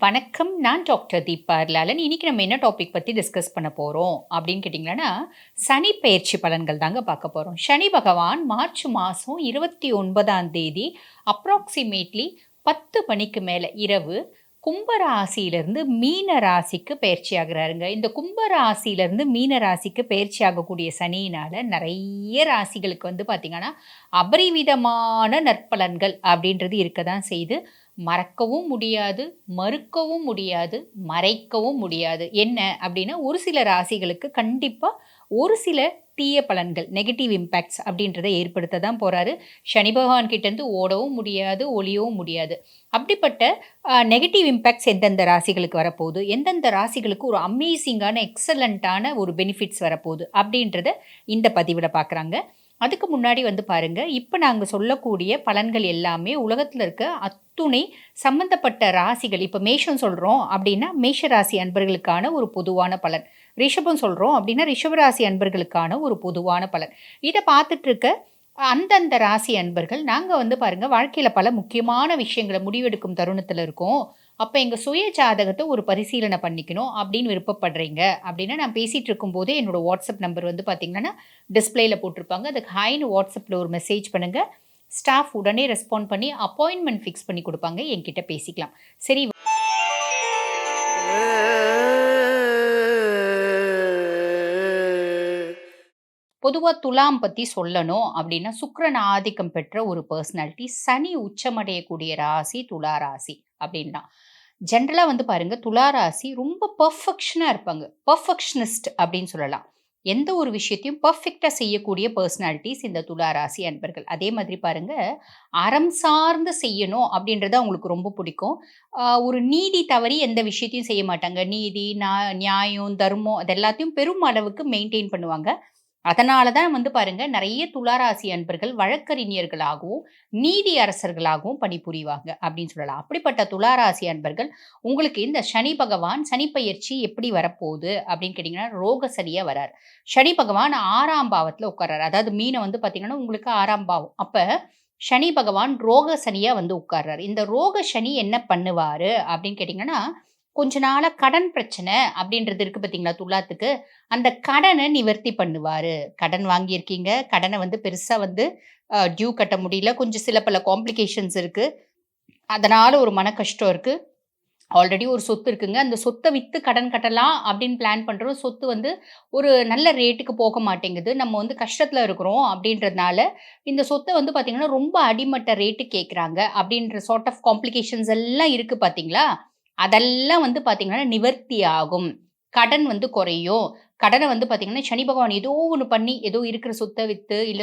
வணக்கம். நான் டாக்டர் தீபா லாலன். இன்னைக்கு நம்ம என்ன டாபிக் பத்தி டிஸ்கஸ் பண்ண போறோம் அப்படின்னு கேட்டிங்கன்னா, சனி பெயர்ச்சி பலன்கள் தாங்க பார்க்க போறோம். சனி பகவான் மார்ச் மாசம் 29ஆம் தேதி அப்ராக்ஸிமேட்லி 10 மணிக்கு மேல இரவு கும்ப ராசியிலிருந்து மீன ராசிக்கு பெயர்ச்சி ஆகுறாருங்க. இந்த கும்ப ராசியிலிருந்து மீன ராசிக்கு பெயர்ச்சி ஆகக்கூடிய சனியினால நெறைய ராசிகளுக்கு வந்து பார்த்தீங்கன்னா, அபரிவிதமான நற்பலன்கள் அப்படின்றது இருக்க தான் செய்யுது. மறக்கவும் முடியாது, மறுக்கவும் முடியாது, மறைக்கவும் முடியாது. என்ன அப்டின்னா, ஒரு சில ராசிகளுக்கு கண்டிப்பா ஒரு சில தீய பலன்கள், நெகட்டிவ் இம்பேக்ட்ஸ் அப்டின்றத ஏற்படுத்த தான் போறாரு. சனி பகவான் கிட்டேருந்து ஓடவும் முடியாது, ஒளியவும் முடியாது. அப்படிப்பட்ட நெகட்டிவ் இம்பேக்ட்ஸ் எந்தெந்த ராசிகளுக்கு வரப்போகுது, எந்தெந்த ராசிகளுக்கு ஒரு அமேசிங்கான, எக்ஸலன்ட்டான ஒரு பெனிஃபிட்ஸ் வரப்போகுது அப்டின்றத இந்த பதிவுல பார்க்குறாங்க. அதுக்கு முன்னாடி வந்து பாருங்க, இப்ப நாங்க சொல்லக்கூடிய பலன்கள் எல்லாமே உலகத்துல இருக்க அத்துணை சம்பந்தப்பட்ட ராசிகள். இப்ப மேஷம் சொல்றோம் அப்படின்னா, மேஷ ராசி அன்பர்களுக்கான ஒரு பொதுவான பலன். ரிஷபம் சொல்றோம் அப்படின்னா, ரிஷப ராசி அன்பர்களுக்கான ஒரு பொதுவான பலன். இத பார்த்துட்டு இருக்க அந்தந்த ராசி அன்பர்கள், நாங்க வந்து பாருங்க வாழ்க்கையில பல முக்கியமான விஷயங்கள முடிவெடுக்கும் தருணத்துல இருக்கோம். அப்ப எங்க சுய ஜாதகத்த ஒரு பரிசீலனை பண்ணிக்கணும் அப்படின்னு விருப்பப்படுறீங்க அப்படின்னா, நான் பேசிட்டு இருக்கும்போதே என்னோட வாட்ஸ்அப் நம்பர் வந்து பார்த்தீங்கன்னா, டிஸ்ப்ளேல போட்டிருப்பாங்க. அதுக்கு ஹாய்ன்னு வாட்ஸ்அப்ல ஒரு மெசேஜ் பண்ணுங்க. ஸ்டாஃப் உடனே ரெஸ்பாண்ட் பண்ணி அப்பாயின்ட்மென்ட் ஃபிக்ஸ் பண்ணி குடுப்பாங்க. என்கிட்ட பேசிக்கலாம். சரி. பொதுவா துலாம் பத்தி சொல்லணும் அப்படின்னா, சுக்கிரன் ஆதிக்கம் பெற்ற ஒரு பெர்சனாலிட்டி. சனி உச்சமடையக்கூடிய ராசி துலா ராசி அப்படின்லாம். ஜென்ரலா வந்து பாருங்க, துலா ராசி ரொம்ப பெர்ஃபெக்ஷனா இருப்பாங்க. பெர்ஃபெக்ஷனிஸ்ட் அப்படின்னு சொல்லலாம். எந்த ஒரு விஷயத்தையும் பெர்ஃபெக்ட்டா செய்யக்கூடிய பெர்சனாலிட்டீஸ் இந்த துலா ராசி அன்பர்கள். அதே மாதிரி பாருங்க, அறம் சார்ந்து செய்யணும் அப்படின்றது அவங்களுக்கு ரொம்ப பிடிக்கும். ஒரு நீதி தவறி எந்த விஷயத்தையும் செய்ய மாட்டாங்க. நீதி, நியாயம், தர்மம் அது எல்லாத்தையும் பெரும் அளவுக்கு மெயின்டெயின் பண்ணுவாங்க. அதனால தான் வந்து பாருங்க, நெறைய துளாராசி அன்பர்கள் வழக்கறிஞர்களாகவும், நீதி அரசர்களாகவும் பணிபுரிவாங்க அப்படின்னு சொல்லலாம். அப்படிப்பட்ட துளாராசி அன்பர்கள், உங்களுக்கு இந்த சனி பகவான் சனி பெயர்ச்சி எப்படி வரப்போகுது அப்படின்னு கேட்டீங்கன்னா, ரோக சனியா வராரு. சனி பகவான் 6ஆம் பாவத்துல உட்கார்றாரு. அதாவது மீனம் வந்து பார்த்தீங்கன்னா, உங்களுக்கு 6ஆம் பாவம். அப்ப சனி பகவான் ரோக சனியா வந்து உட்கார்றாரு. இந்த ரோக சனி என்ன பண்ணுவாரு அப்படின்னு கேட்டீங்கன்னா, கொஞ்ச நாளா கடன் பிரச்சனை அப்படின்றது இருக்கு பார்த்தீங்களா துலாத்துக்கு. அந்த கடன நிவர்த்தி பண்ணுவாரு. கடன் வாங்கியிருக்கீங்க. கடன வந்து பெருசா வந்து டியூ கட்ட முடியல. கொஞ்சம் சில பல காம்ப்ளிகேஷன்ஸ் இருக்கு. அதனால ஒரு மன கஷ்டம் இருக்கு. ஆல்ரெடி ஒரு சொத்து இருக்குங்க. அந்த சொத்த வித்து கடன் கட்டலாம் அப்படின்னு பிளான் பண்றோம். சொத்து வந்து ஒரு நல்ல ரேட்டுக்கு போக மாட்டேங்குது. நம்ம வந்து கஷ்டத்துல இருக்கிறோம் அப்படின்றதுனால, இந்த சொத்த வந்து பார்த்தீங்கன்னா, ரொம்ப அடிமட்ட ரேட்டுக்கு கேட்குறாங்க அப்படின்ற சார்ட் ஆஃப் காம்ப்ளிகேஷன்ஸ் எல்லாம் இருக்கு பார்த்தீங்களா? அதெல்லாம் வந்து பார்த்தீங்கன்னா, நிவர்த்தி ஆகும். கடன் வந்து குறையும். கடன வந்து பார்த்தீங்கன்னா, சனி பகவான் ஏதோ ஒண்ணு பண்ணி, ஏதோ இருக்கிற சொத்த வித்து, இல்ல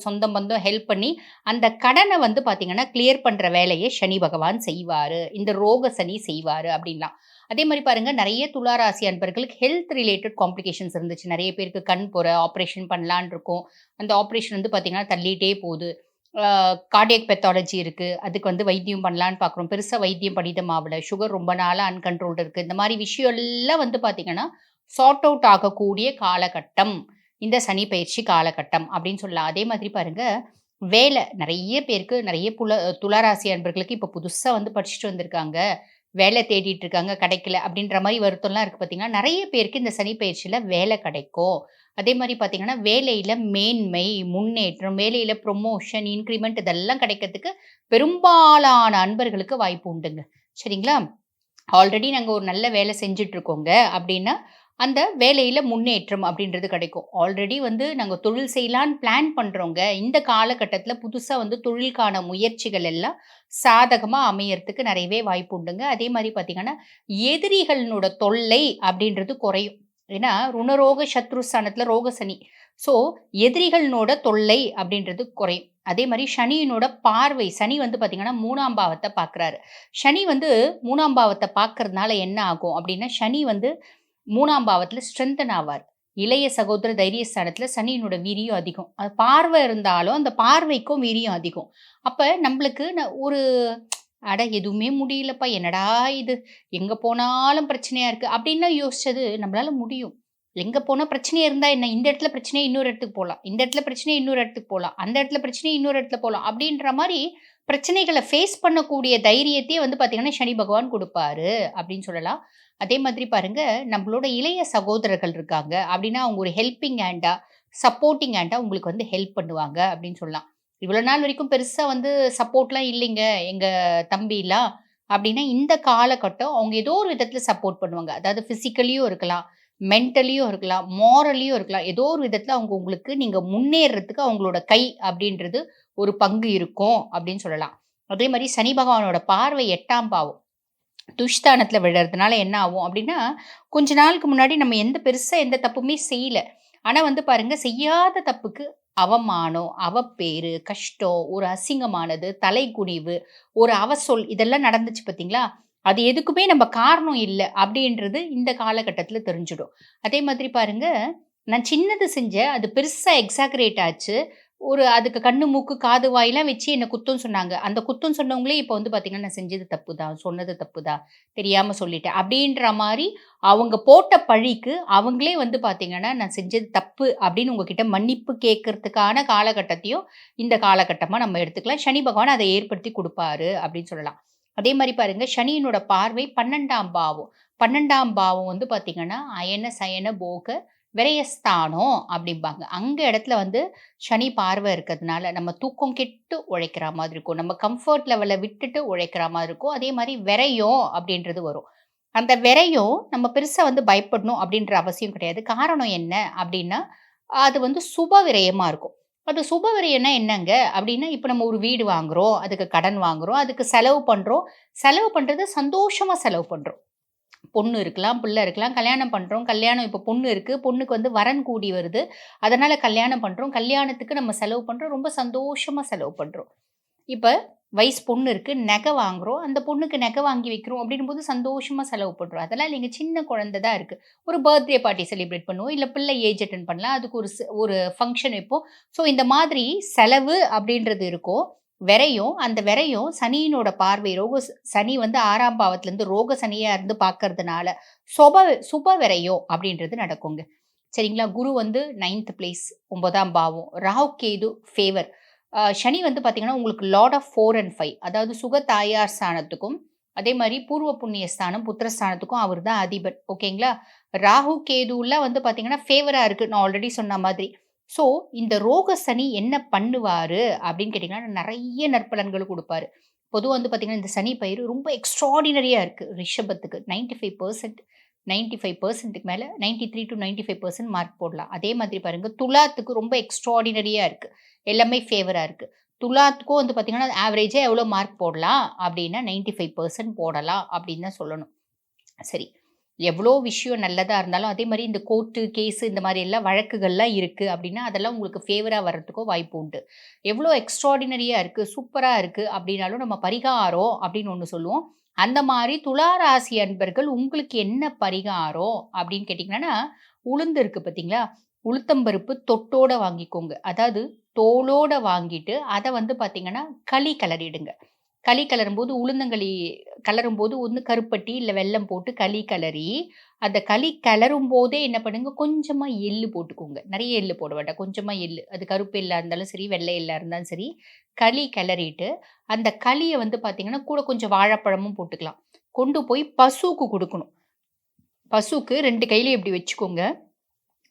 சொந்தம் பந்தம் ஹெல்ப் பண்ணி, அந்த கடன வந்து பார்த்தீங்கன்னா, கிளியர் பண்ற வேலைய சனி பகவான் செய்வாரு. இந்த ரோக சனி செய்வாரு அப்டின்லாம். அதே மாரி பாருங்க, நெறைய துலா ராசி அன்பர்களுக்கு ஹெல்த் ரிலேட்டட் காம்ப்ளிகேஷன்ஸ் இருந்துச்சு. நெறைய பேருக்கு கண் புரை ஆப்ரேஷன் பண்ணலான்னு இருக்கும். அந்த ஆப்ரேஷன் வந்து பார்த்தீங்கன்னா, தள்ளிட்டே போது. ஆ கார்டியாக் பெத்தாலஜி இருக்கு. அதுக்கு வந்து வைத்தியம் பண்ணலான்னு பார்க்குறோம். பெருசா வைத்தியம் பலிதமாவல. சுகர் ரொம்ப நாளா அன்கண்ட்ரோல்டு இருக்கு. இந்த மாரி விஷயம் எல்லாம் வந்து பார்த்தீங்கன்னா, சார்ட் அவுட் ஆகக்கூடிய காலகட்டம். இந்த சனி பயிற்சி காலகட்டம் அப்படின்னு சொல்லலாம். அதே மாதிரி பாருங்க, வேலை நெறைய பேருக்கு நெறைய துலா ராசி அன்பர்களுக்கு இப்ப புதுசா வந்து படிச்சுட்டு வந்திருக்காங்க. வேலை தேடிட்டு இருக்காங்க, கிடைக்கல அப்படின்ற மாரி வருத்தம்லாம் இருக்கு பார்த்தீங்கன்னா, நெறைய பேருக்கு இந்த சனி பயிற்சியில வேலை கிடைக்கும். அதே மாரி பார்த்தீங்கன்னா, வேலையில மேன்மை, முன்னேற்றம், வேலையில ப்ரமோஷன், இன்கிரிமெண்ட் இதெல்லாம் கிடைக்கிறதுக்கு பெரும்பாலான அன்பர்களுக்கு வாய்ப்பு உண்டுங்க. சரிங்களா? ஆல்ரெடி நாங்க ஒரு நல்ல வேலை செஞ்சுட்டு இருக்கோங்க அப்படின்னா, அந்த வேலையில முன்னேற்றம் அப்படின்றது கிடைக்கும். ஆல்ரெடி வந்து நாங்க தொழில் செய்யலான்னு பிளான் பண்றோங்க. இந்த காலகட்டத்தில புதுசா வந்து தொழிலுக்கான முயற்சிகள் எல்லாம் சாதகமா அமையறதுக்கு நிறையவே வாய்ப்பு உண்டுங்க. அதே மாரி பார்த்தீங்கன்னா, எதிரிகளோட தொல்லை அப்படின்றது குறையும். ஏன்னா, ருணரோக சத்ருஸ்தானத்தில ரோக சனி. ஸோ, எதிரிகளோட தொல்லை அப்படின்றது குறையும். அதே மாரி சனியினோட பார்வை, சனி வந்து பார்த்தீங்கன்னா 3ஆம் பாவத்த பார்க்குறாரு. சனி வந்து 3ஆம் பாவத்த பார்க்கறதுனால என்ன ஆகும் அப்டின்னா, சனி வந்து 3ஆம் பாவத்துல ஸ்ட்ரெங்தன் ஆவார். இளைய சகோதர தைரியஸ்தானத்துல சனியினோட வீரியம் அதிகம். அது பார்வை இருந்தாலும், அந்த பார்வைக்கும் வீரியம் அதிகம். அப்ப நம்பளுக்கு ஒரு "அட எதுவுமே முடியலப்பா, என்னடா இது? எங்க போனாலும் பிரச்சனையா இருக்கு." அப்டின்லாம் யோசிச்சது நம்மளால முடியும். எங்க போனா பிரச்சனையா இருந்தா என்ன? இந்த இடத்துல பிரச்சனையா இன்னொரு இடத்துக்கு போலாம். இந்த இடத்துல பிரச்சனையா இன்னொரு இடத்துக்கு போலாம். அந்த இடத்துல பிரச்சனையா இன்னொரு இடத்துல போலாம். அப்டின்ற மாரி பிரச்சனைகள ஃபேஸ் பண்ணக்கூடிய தைரியத்தையே வந்து பார்த்தீங்கன்னா, சனி பகவான் குடுப்பாரு அப்படின்னு சொல்லலாம். அதே மாதிரி பாருங்க, நம்மளோட இளைய சகோதரர்கள் இருக்காங்க அப்படின்னா, அவங்க ஒரு ஹெல்பிங் ஹேண்டா, சப்போர்ட்டிங் ஹேண்டா உங்களுக்கு வந்து ஹெல்ப் பண்ணுவாங்க அப்படின்னு சொல்லலாம். இவ்வளோ நாள் வரைக்கும் பெருசா வந்து சப்போர்ட்லாம் இல்லைங்க, எங்க தம்பிலாம் அப்படின்னா, இந்த காலகட்டம் அவங்க ஏதோ ஒரு விதத்தில சப்போர்ட் பண்ணுவாங்க. அதாவது பிசிக்கலியும் இருக்கலாம், மென்டலியும் இருக்கலாம், மோரலியும் இருக்கலாம். ஏதோ ஒரு விதத்தில அவங்க உங்களுக்கு நீங்க முன்னேறுறதுக்கு அவங்களோட கை அப்படின்றது ஒரு பங்கு இருக்கும் அப்படின்னு சொல்லலாம். அதே மாரி சனி பகவானோட பார்வை 8ஆம் பாவம். துஷ்தானத்துல விழறதுனால என்ன ஆகும் அப்படின்னா, கொஞ்ச நாளுக்கு முன்னாடி நம்ம பெருசா எந்த தப்புமே செய்யல. ஆனா வந்து பாருங்க, செய்யாத தப்புக்கு அவமானம், அவப்பேரு, கஷ்டம், ஒரு அசிங்கமானது, தலைகுனிவு, ஒரு அவசொல் இதெல்லாம் நடந்துச்சு பார்த்தீங்களா? அது எதுக்குமே நம்ம காரணம் இல்ல அப்படின்றது இந்த காலகட்டத்தில தெரிஞ்சிடும். அதே மாதிரி பாருங்க, நான் சின்னது செஞ்சேன். அது பெருசா எக்ஸாகரேட் ஆச்சு. அதுக்கு கண்ணு, மூக்கு, காது, வாய்லாம் வச்சு என்ன குத்தம் சொன்னாங்க. அந்த குத்தம் சொன்னவங்களே இப்ப வந்து பார்த்தீங்கன்னா, நான் செஞ்சது தப்பு தான், சொன்னது தப்பு தான், தெரியாம சொல்லிட்டேன். அப்படின்ற மாரி அவங்க போட்ட பழிக்கு அவங்களே வந்து பார்த்தீங்கன்னா, நான் செஞ்சது தப்பு அப்படின்னு உங்ககிட்ட மன்னிப்பு கேட்கறதுக்கான காலகட்டத்தையும் இந்த காலகட்டமா நம்ம எடுத்துக்கலாம். சனி பகவான் அத ஏற்படுத்தி குடுப்பாரு அப்படின்னு சொல்லலாம். அதே மாரி பாருங்க, சனியினோட பார்வை 12ஆம் பாவம். 12ஆம் பாவம் வந்து பார்த்தீங்கன்னா, அயன, சயன, போக, விரயஸ்தானம் அப்படிம்பாங்க. அங்க இடத்துல வந்து சனி பார்வை இருக்கிறதுனால, நம்ம தூக்கம் கெட்டு உழைக்கிற மாதிரி இருக்கும். நம்ம கம்ஃபர்ட் லெவல விட்டுட்டு உழைக்கிற மாரி இருக்கும். அதே மாரி விரயம் அப்படின்றது வரும். அந்த விரயம் நம்ம பெருசா வந்து பயப்படணும் அப்படின்ற அவசியம் கிடையாது. காரணம் என்ன அப்படின்னா, அது வந்து சுப விரயமா இருக்கும். அது சுப விரயம்னா என்னங்க அப்படின்னா, இப்ப நம்ம ஒரு வீடு வாங்குறோம், அதுக்கு கடன் வாங்குறோம், அதுக்கு செலவு பண்றோம். செலவு பண்றது சந்தோஷமா செலவு பண்றோம். பொண்ணு இருக்கலாம், பிள்ளை இருக்கலாம். கல்யாணம் பண்றோம். கல்யாணம் இப்ப பொண்ணு இருக்கு. பொண்ணுக்கு வந்து வரன் கூடி வருது. அதனால கல்யாணம் பண்றோம். கல்யாணத்துக்கு நம்ம செலவு பண்றோம். ரொம்ப சந்தோஷமா செலவு பண்றோம். இப்ப வயசு பொண்ணு இருக்கு. நகை வாங்குறோம். அந்த பொண்ணுக்கு நகை வாங்கி வைக்கிறோம் அப்படின்னும்போது சந்தோஷமா செலவு பண்றோம். அதெல்லாம் இல்லைங்க. சின்ன குழந்தை தான் இருக்கு. ஒரு பர்த்டே பார்ட்டி செலிப்ரேட் பண்ணுவோம். இல்ல பிள்ளை ஏஜ் அட்டெண்ட் பண்ணலாம். அதுக்கு ஒரு ஃபங்ஷன் வைப்போம். ஸோ இந்த மாதிரி செலவு அப்படின்றது இருக்கும். அந்த விரயம் சனியினோட பார்வை சனி வந்து 6ஆம் பாவத்திலேருந்து ரோக சனியா இருந்து பார்க்கறதுனால, சுப விரயம் அப்படின்றது நடக்குங்க. சரிங்களா? குரு வந்து 9த் பிளேஸ் 9ஆம் பாவம். ராகு, கேது ஃபேவர். சனி வந்து பார்த்தீங்கன்னா, உங்களுக்கு லார்ட் ஆஃப் 4 அண்ட் 5 அதாவது சுக தாயார் ஸ்தானத்துக்கும், அதே மாரி பூர்வ புண்ணிய ஸ்தானம், புத்திரஸ்தானத்துக்கும் அவர் தான் அதிபன். ஓகேங்களா? ராகு, கேதுலாம் வந்து பார்த்தீங்கன்னா, ஃபேவரா இருக்கு. நான் ஆல்ரெடி சொன்ன மாதிரி. ஸோ, இந்த ரோக சனி என்ன பண்ணுவாரு அப்படின்னு கேட்டீங்கன்னா, நெறைய நற்பலன்கள் குடுப்பாரு. பொதுவா வந்து பார்த்தீங்கன்னா, இந்த சனி பயிரு ரொம்ப எக்ஸ்ட்ரார்டினரியா இருக்கு ரிஷபத்துக்கு. 95% 95%க்கு மேல 93-95% மார்க் போடலாம். அதே மாதிரி பாருங்க, துலாத்துக்கு ரொம்ப எக்ஸ்ட்ரார்டினரியா இருக்கு. எல்லாமே ஃபேவரா இருக்கு. துலாத்துக்கும் வந்து பார்த்தீங்கன்னா, ஆவரேஜா எவ்வளோ மார்க் போடலாம் அப்படின்னா, 95% போடலாம் அப்படின்னு தான் சொல்லணும். சரி. எவ்வளோ விஷயம் நல்லதா இருந்தாலும், அதே மாரி இந்த கோர்ட்டு, கேஸு இந்த மாரி எல்லாம் வழக்குகள்லாம் இருக்கு அப்டின்னா, அதெல்லாம் உங்களுக்கு ஃபேவரா வர்றதுக்கும் வாய்ப்பு உண்டு. எவ்வளோ எக்ஸ்ட்ரார்டினரியா இருக்கு, சூப்பரா இருக்கு அப்டின்னாலும் நம்ம பரிகாரம் அப்டின்னு ஒண்ணு சொல்லுவோம். அந்த மாரி துலா ராசி அன்பர்கள் உங்களுக்கு என்ன பரிகாரம் அப்டின்னு கேட்டீங்கன்னா, உளுந்து இருக்கு பார்த்தீங்களா? உளுத்தம்பருப்பு தொட்டோட வாங்கிக்கோங்க. அதாவது தோலோட வாங்கிட்டு, அத வந்து பார்த்தீங்கன்னா, களி கிளறிடுங்க. களி கிளறும்போது உளுந்தங்களி கலரும்போது ஒண்ணு கருப்பட்டி, இல்ல வெல்லம் போட்டு களி கெளறி, அந்த களி கெளரும்போதே என்ன பண்ணுங்க, கொஞ்சமா எள்ளு போட்டுக்கோங்க. நெறைய எள்ளு போட வேண்டாம். கொஞ்சமா எள்ளு. அது கருப்பு எள்ளா இருந்தாலும் சரி, வெள்ளை எள்ளா இருந்தாலும் சரி, களி கெளறிட்டு, அந்த களிய வந்து பார்த்தீங்கன்னா, கூட கொஞ்சம் வாழைப்பழமும் போட்டுக்கலாம். கொண்டு போய் பசுவுக்கு குடுக்கணும். பசுக்கு 2 கையிலயும் இப்டி வச்சுக்கோங்க.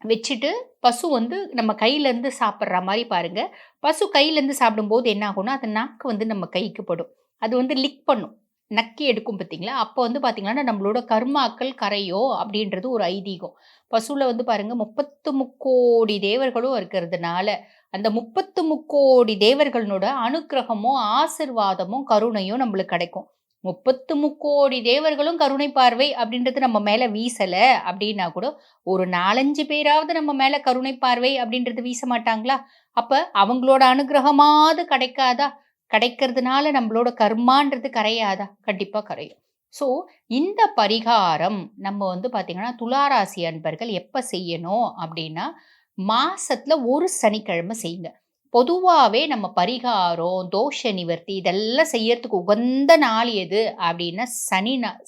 வச்சுட்டு, பசு வந்து நம்ம கையிலேருந்து சாப்பிடுற மாரி பாருங்க. பசு கையிலேருந்து சாப்பிடும்போது என்ன ஆகும்னா, அது நாக்கு வந்து நம்ம கைக்கு படும். அது வந்து லிக் பண்ணும். நக்கி எடுக்கும் பார்த்தீங்களா? அப்போ வந்து பார்த்தீங்கன்னா, நம்மளோட கர்மாக்கள் கரையும் அப்படின்றது ஒரு ஐதீகம். பசுல வந்து பாருங்க 33,00,00,000 தேவர்களும் இருக்கிறதுனால, அந்த 33,00,00,000 தேவர்களோட அனுக்கிரகமும், ஆசிர்வாதமும், கருணையும் நம்மளுக்கு கிடைக்கும். 33,00,00,000 தேவர்களும் கருணை பார்வை அப்படின்றது நம்ம மேல வீசல அப்படின்னா கூட, ஒரு 4, 5 பேராவது நம்ம மேல கருணை பார்வை அப்படின்றது வீச மாட்டாங்களா? அப்ப அவங்களோட அனுக்கிரகமாவது கிடைக்காதா? கிடைக்கிறதுனால நம்மளோட கர்மான்றது கரையாதா? கண்டிப்பா கரையும். ஸோ, இந்த பரிகாரம் நம்ம வந்து பார்த்தீங்கன்னா, துலா ராசி அன்பர்கள் எப்ப செய்யணும் அப்படின்னா, மாசத்துல ஒரு சனிக்கிழமை செய்யுங்க. பொதுவாவே நம்ம பரிகாரம், தோஷ நிவர்த்தி இதெல்லாம் செய்யறதுக்கு உகந்த நாள் எது அப்படின்னா,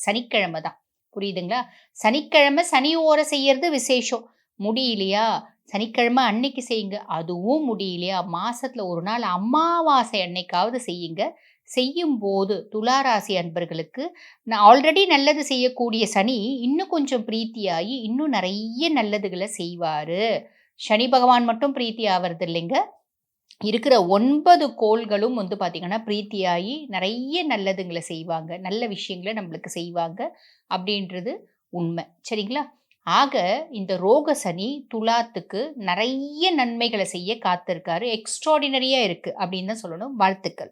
சனிக்கிழமை தான். புரியுதுங்களா? சனிக்கிழமை சனி ஓரை செய்யறது விசேஷம். முடியலையா? சனிக்கிழமை அன்னைக்கு செய்யுங்க. அதுவும் முடியலையா? மாசத்துல 1 நாள் அமாவாசை அன்னைக்காவது செய்யுங்க. செய்யும்போது துலா ராசி அன்பர்களுக்கு நான் ஆல்ரெடி நல்லது செய்யக்கூடிய சனி, இன்னும் கொஞ்சம் பிரீத்தியாகி, இன்னும் நெறைய நல்லதுகள செய்வாரு. சனி பகவான் மட்டும் பிரீத்தி ஆவறது இல்லைங்க. இருக்கிற 9 கோள்களும் வந்து பார்த்தீங்கன்னா, பிரீத்தியாகி நெறைய நல்லதுங்கள செய்வாங்க. நல்ல விஷயங்கள நம்மளுக்கு செய்வாங்க. அப்படின்றது உண்ம. சரிங்களா? ஆக இந்த ரோக சனி துலாத்துக்கு நெறைய நன்மைகள செய்ய காத்திருக்காரு. எக்ஸ்ட்ரார்டினரியா இருக்கு அப்படின்னு தான் சொல்லணும். வாழ்த்துக்கள்.